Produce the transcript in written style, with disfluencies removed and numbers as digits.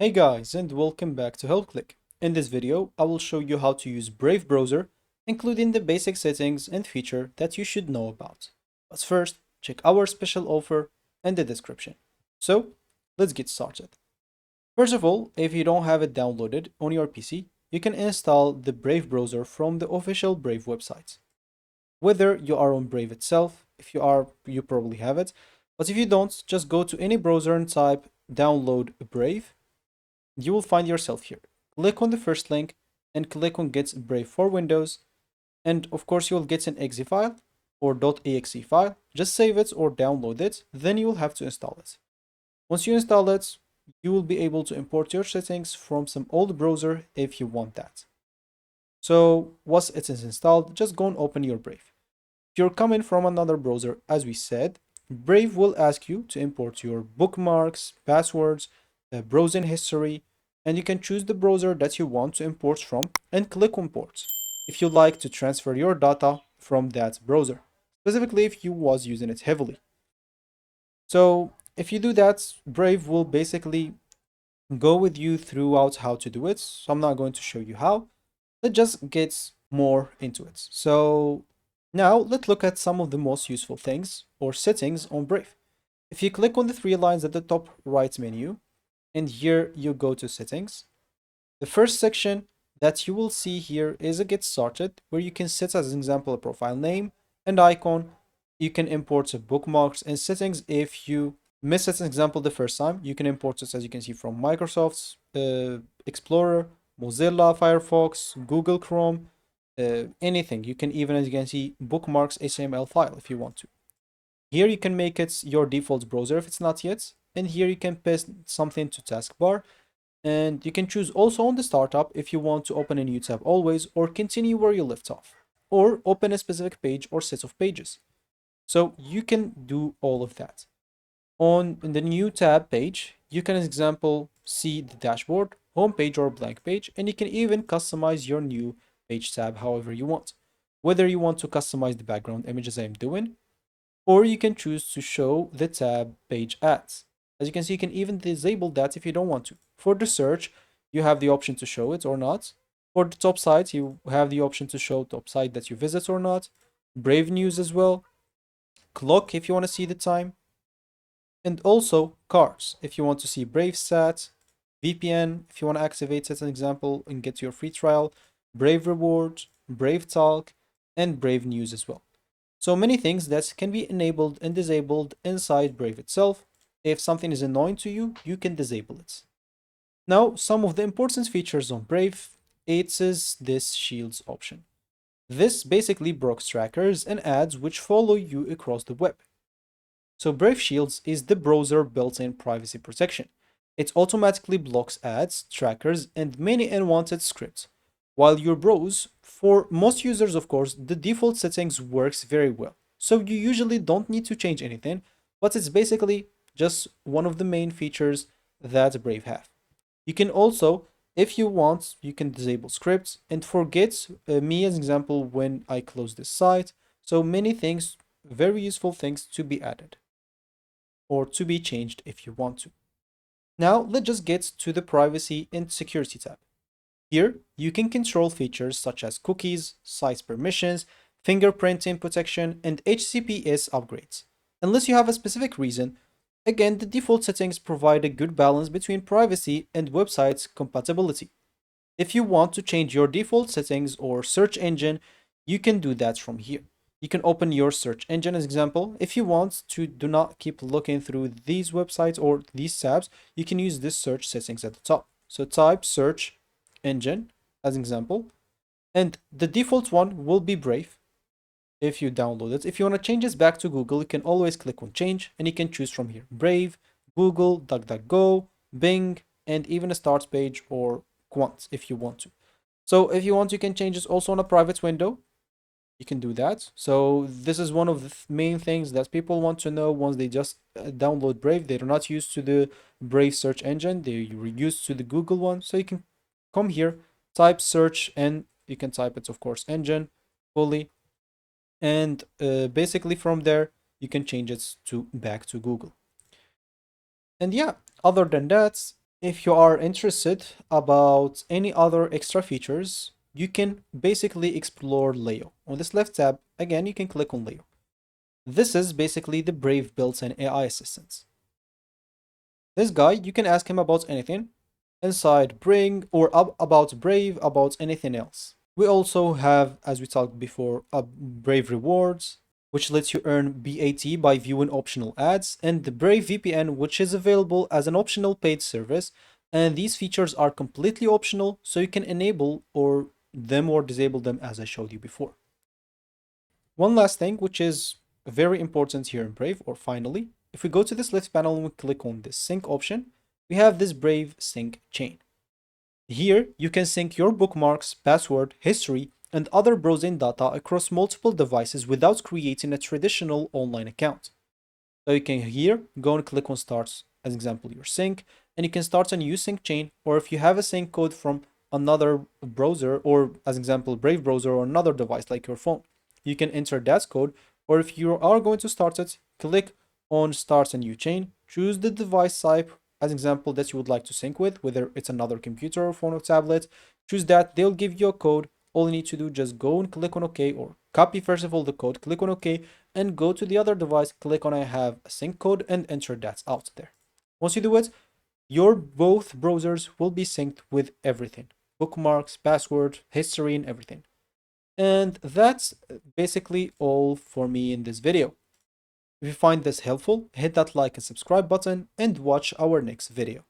Hey guys, and welcome back to HelpClick. In this video, I will show you how to use Brave browser, including the basic settings and feature that you should know about. But first, check our special offer in the description. So, let's get started. First of all, if you don't have it downloaded on your PC, you can install the Brave browser from the official Brave website. Whether you are on Brave itself, if you are, you probably have it, but if you don't, just go to any browser and type download Brave. You will find yourself here. Click on the first link and click on Get Brave for Windows. And of course, you will get an exe file or .exe file. Just save it or download it. Then you will have to install it. Once you install it, you will be able to import your settings from some old browser if you want that. So once it is installed, just go and open your Brave. If you're coming from another browser, as we said, Brave will ask you to import your bookmarks, passwords, browsing history, and you can choose the browser that you want to import from and click import if you like to transfer your data from that browser, specifically if you was using it heavily. So if you do that, Brave will basically go with you throughout how to do it. So I'm not going to show you how. Let's just get more into it. So now let's look at some of the most useful things or settings on Brave. If you click on the three lines at the top right menu, and here you go to settings, the first section that you will see here is a get started, where you can set as an example a profile name and icon. You can import bookmarks and settings. If you miss as an example the first time, you can import it, as you can see, from Microsoft's Explorer, Mozilla, Firefox, Google Chrome, anything. You can even, as you can see, bookmarks HTML file if you want to. Here you can make it your default browser if it's not yet. And here you can paste something to taskbar. And you can choose also on the startup if you want to open a new tab always or continue where you left off, or open a specific page or set of pages. So you can do all of that. On the new tab page, you can, as example, see the dashboard, home page or blank page, and you can even customize your new page tab however you want. Whether you want to customize the background image as I'm doing, or you can choose to show the tab page ads. As you can see, you can even disable that if you don't want to. For the search, you have the option to show it or not. For the top sites, you have the option to show top site that you visit or not. Brave News as well. Clock if you want to see the time. And also cards if you want to see Brave Stat, VPN if you want to activate it as an example and get your free trial, Brave Rewards, Brave Talk, and Brave News as well. So many things that can be enabled and disabled inside Brave itself. If something is annoying to you, you can disable it. Now, some of the important features on Brave, it is this Shields option. This basically blocks trackers and ads which follow you across the web. So Brave Shields is the browser built-in privacy protection. It automatically blocks ads, trackers, and many unwanted scripts. While you browse, for most users, of course, the default settings works very well. So you usually don't need to change anything, but it's basically just one of the main features that Brave have. You can also, if you want, you can disable scripts and forget me as an example when I close this site. So many things, very useful things to be added or to be changed if you want to. Now let's just get to the privacy and security tab. Here you can control features such as cookies, site permissions, fingerprinting protection, and HTTPS upgrades. Unless you have a specific reason, again, the default settings provide a good balance between privacy and website compatibility. If you want to change your default settings or search engine, you can do that from here. You can open your search engine as example. If you want to do not keep looking through these websites or these tabs, you can use this search settings at the top. So type search engine as example, and the default one will be Brave if you download it. If you want to change this back to Google, you can always click on change and you can choose from here. Brave, Google, DuckDuckGo, Bing, and even a start page or Quant if you want to. So if you want, you can change this also on a private window. You can do that. So this is one of the main things that people want to know once they just download Brave. They're not used to the Brave search engine. They're used to the Google one. So you can come here, type search, and you can type it, of course, engine fully. And basically from there, you can change it to back to Google. And yeah, other than that, If you are interested about any other extra features, you can basically explore Leo. On this left tab, again, you can click on Leo. This is basically the Brave built-in AI assistant. This guy, you can ask him about anything inside Bring or about Brave, about anything else. We also have, as we talked before, Brave Rewards, which lets you earn BAT by viewing optional ads, and the Brave VPN, which is available as an optional paid service. And these features are completely optional, so you can enable or disable them as I showed you before. One last thing, which is very important here in Brave, or finally, if we go to this left panel and we click on this sync option, we have this Brave sync chain. Here, you can sync your bookmarks, password, history, and other browsing data across multiple devices without creating a traditional online account. So you can here go and click on start, as example, your sync, and you can start a new sync chain, or if you have a sync code from another browser, or as example, Brave browser or another device like your phone, you can enter that code, or if you are going to start it, click on start a new chain, choose the device type, as example, that you would like to sync with, whether it's another computer or phone or tablet, choose that, they'll give you a code. All you need to do, just go and click on OK, or copy first of all the code, click on OK, and go to the other device, click on I have a sync code, and enter that out there. Once you do it, your both browsers will be synced with everything, bookmarks, password, history, and everything. And that's basically all for me in this video. If you find this helpful, hit that like and subscribe button and watch our next video.